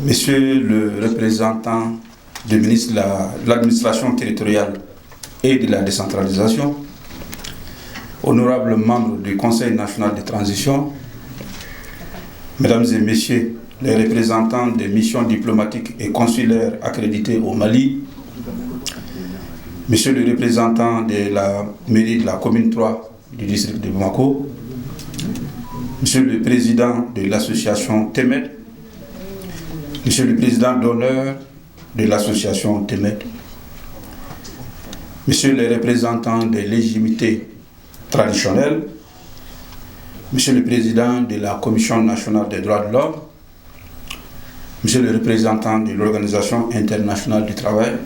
Monsieur le représentant du ministre de l'administration territoriale et de la décentralisation, honorables membres du Conseil national de transition, mesdames et messieurs les représentants des missions diplomatiques et consulaires accréditées au Mali, monsieur le représentant de la mairie de la commune 3 du district de Bamako, monsieur le président de l'association TEMED, monsieur le président d'honneur de l'association TEMED, monsieur le représentant des légitimités traditionnelles, monsieur le président de la Commission nationale des droits de l'homme, monsieur le représentant de l'Organisation internationale du travail,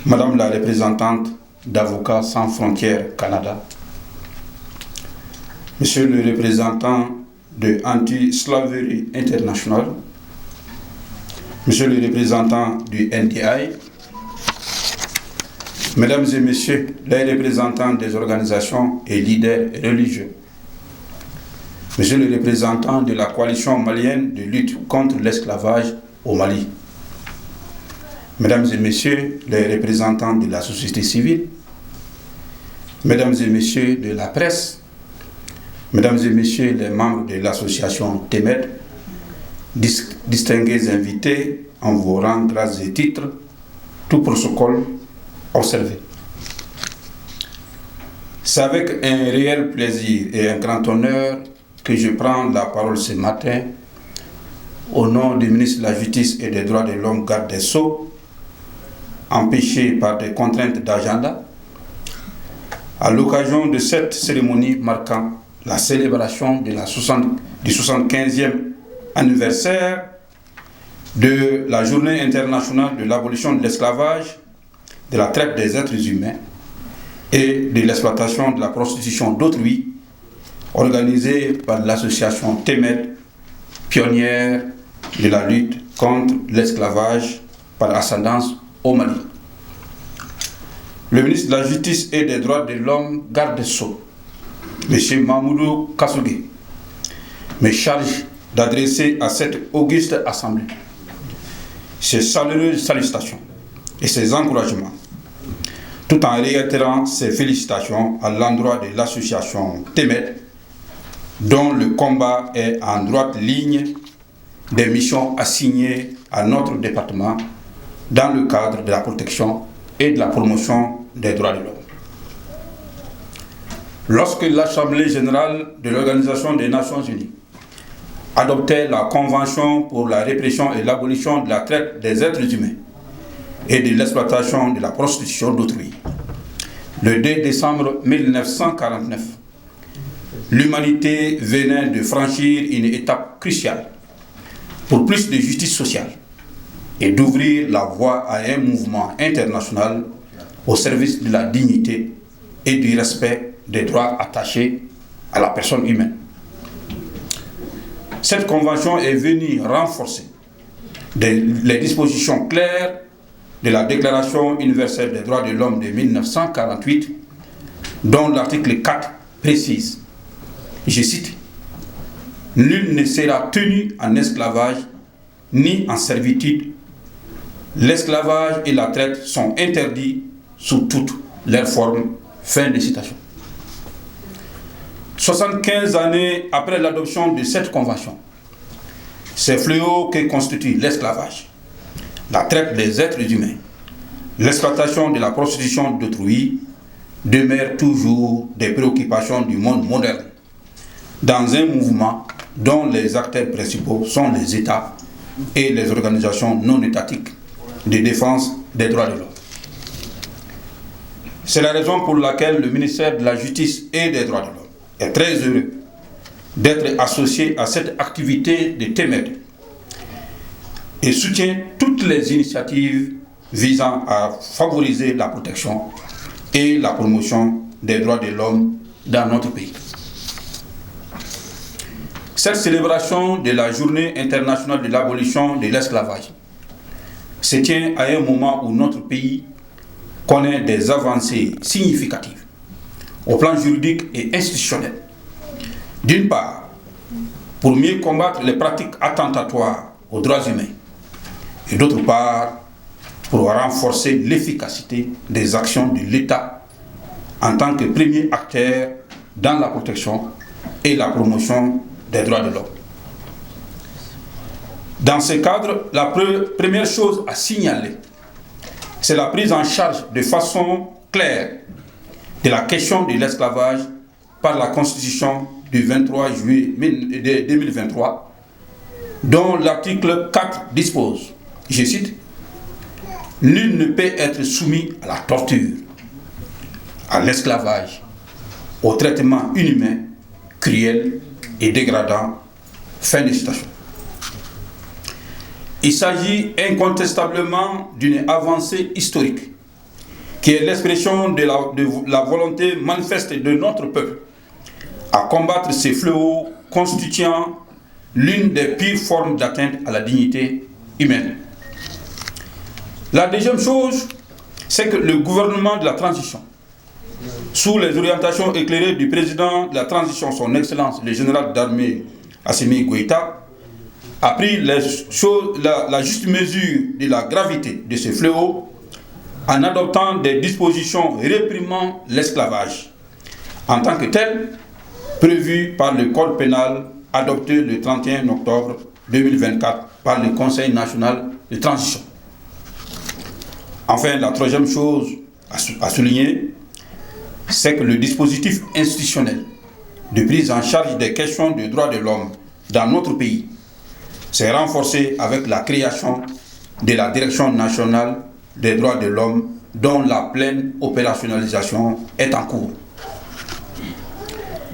madame la représentante d'Avocats sans frontières Canada, monsieur le représentant de Anti-Slavery International, monsieur le représentant du NDI, mesdames et messieurs les représentants des organisations et leaders religieux, monsieur le représentant de la coalition malienne de lutte contre l'esclavage au Mali, mesdames et messieurs les représentants de la société civile, mesdames et messieurs de la presse, mesdames et messieurs les membres de l'association TEMED, distingués invités en vos rangs, grâces et titres, tout protocole observé. C'est avec un réel plaisir et un grand honneur que je prends la parole ce matin au nom du ministre de la Justice et des Droits de l'Homme, garde des Sceaux, empêché par des contraintes d'agenda, à l'occasion de cette cérémonie marquant la célébration de du 75e anniversaire de la Journée internationale de l'abolition de l'esclavage, de la traite des êtres humains et de l'exploitation de la prostitution d'autrui, organisée par l'association TEMED, pionnière de la lutte contre l'esclavage par ascendance au Mali. Le ministre de la Justice et des Droits de l'Homme, garde des Sceaux, M. Mamoudou Kassougué, me charge d'adresser à cette auguste assemblée ses chaleureuses salutations et ses encouragements, tout en réitérant ses félicitations à l'endroit de l'association TEMED, dont le combat est en droite ligne des missions assignées à notre département dans le cadre de la protection et de la promotion des droits de l'homme. Lorsque l'Assemblée générale de l'Organisation des Nations unies adoptait la Convention pour la répression et l'abolition de la traite des êtres humains et de l'exploitation de la prostitution d'autrui, le 2 décembre 1949, l'humanité venait de franchir une étape cruciale pour plus de justice sociale et d'ouvrir la voie à un mouvement international au service de la dignité et du respect des droits attachés à la personne humaine. Cette convention est venue renforcer les dispositions claires de la Déclaration universelle des droits de l'homme de 1948, dont l'article 4 précise, je cite, « Nul ne sera tenu en esclavage ni en servitude. L'esclavage et la traite sont interdits sous toutes leurs formes. » Fin de citation. 75 années après l'adoption de cette convention, ces fléaux que constituent l'esclavage, la traite des êtres humains, l'exploitation de la prostitution d'autrui demeurent toujours des préoccupations du monde moderne, dans un mouvement dont les acteurs principaux sont les États et les organisations non étatiques de défense des droits de l'homme. C'est la raison pour laquelle le ministère de la Justice et des Droits de l'Homme est très heureux d'être associé à cette activité de TEMED et soutient toutes les initiatives visant à favoriser la protection et la promotion des droits de l'homme dans notre pays. Cette célébration de la Journée internationale de l'abolition de l'esclavage se tient à un moment où notre pays connaît des avancées significatives au plan juridique et institutionnel. D'une part, pour mieux combattre les pratiques attentatoires aux droits humains. Et d'autre part, pour renforcer l'efficacité des actions de l'État en tant que premier acteur dans la protection et la promotion des droits de l'homme. Dans ce cadre, la première chose à signaler, c'est la prise en charge de façon claire de la question de l'esclavage par la Constitution du 23 juillet 2023, dont l'article 4 dispose, je cite, « Nul ne peut être soumis à la torture, à l'esclavage, au traitement inhumain, cruel et dégradant. » Fin de citation. Il s'agit incontestablement d'une avancée historique qui est l'expression de la volonté manifeste de notre peuple à combattre ces fléaux constituant l'une des pires formes d'atteinte à la dignité humaine. La deuxième chose, c'est que le gouvernement de la transition, sous les orientations éclairées du président de la transition, son Excellence, le général d'armée Assimi Goïta, a pris la juste mesure de la gravité de ce fléau en adoptant des dispositions réprimant l'esclavage, en tant que tel, prévu par le Code pénal adopté le 31 octobre 2024 par le Conseil national de transition. Enfin, la troisième chose à souligner, c'est que le dispositif institutionnel de prise en charge des questions de droits de l'homme dans notre pays s'est renforcé avec la création de la Direction nationale des droits de l'homme dont la pleine opérationnalisation est en cours.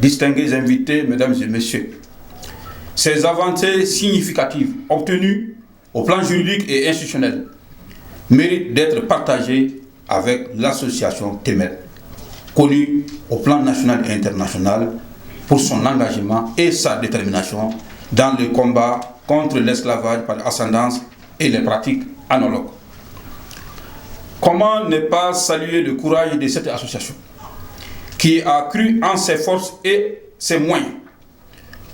Distingués invités, mesdames et messieurs, ces avancées significatives obtenues au plan juridique et institutionnel méritent d'être partagées avec l'association Témel, connue au plan national et international pour son engagement et sa détermination dans le combat contre l'esclavage par ascendance et les pratiques analogues. Comment ne pas saluer le courage de cette association qui a cru en ses forces et ses moyens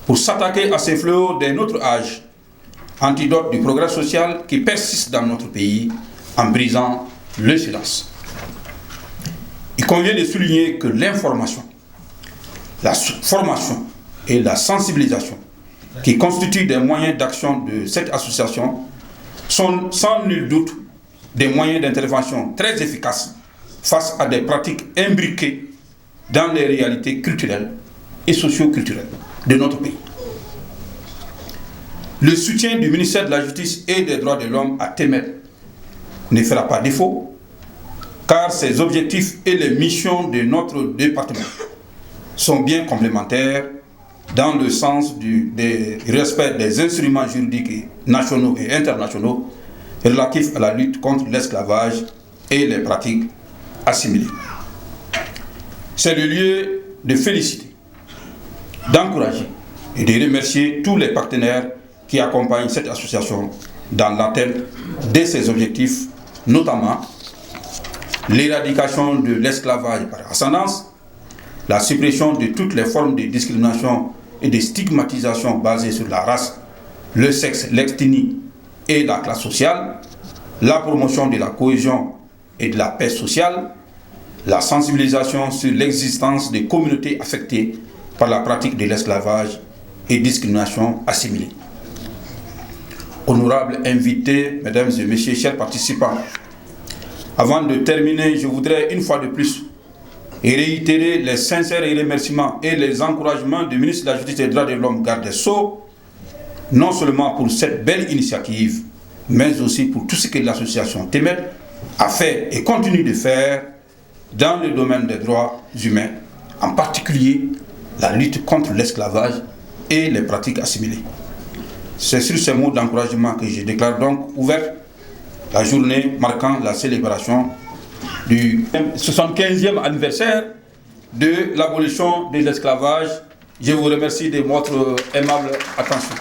pour s'attaquer à ces fléaux de notre âge, antidote du progrès social qui persiste dans notre pays en brisant le silence. Il convient de souligner que l'information, la formation et la sensibilisation qui constituent des moyens d'action de cette association sont sans nul doute des moyens d'intervention très efficaces face à des pratiques imbriquées dans les réalités culturelles et socio-culturelles de notre pays. Le soutien du ministère de la Justice et des Droits de l'Homme à Témel ne fera pas défaut, car ses objectifs et les missions de notre département sont bien complémentaires dans le sens du respect des instruments juridiques nationaux et internationaux relatifs à la lutte contre l'esclavage et les pratiques assimilées. C'est le lieu de féliciter, d'encourager et de remercier tous les partenaires qui accompagnent cette association dans l'atteinte de ses objectifs, notamment l'éradication de l'esclavage par ascendance, la suppression de toutes les formes de discrimination et de stigmatisation basées sur la race, le sexe, l'ethnie et la classe sociale, la promotion de la cohésion et de la paix sociale, la sensibilisation sur l'existence des communautés affectées par la pratique de l'esclavage et discrimination assimilée. Honorables invités, mesdames et messieurs, chers participants, avant de terminer, je voudrais une fois de plus réitérer les sincères remerciements et les encouragements du ministre de la Justice et des Droits de l'Homme, garde des Sceaux, non seulement pour cette belle initiative, mais aussi pour tout ce que l'association Témel a fait et continue de faire dans le domaine des droits humains, en particulier la lutte contre l'esclavage et les pratiques assimilées. C'est sur ces mots d'encouragement que je déclare donc ouverte la journée marquant la célébration du 75e anniversaire de l'abolition de l'esclavage. Je vous remercie de votre aimable attention.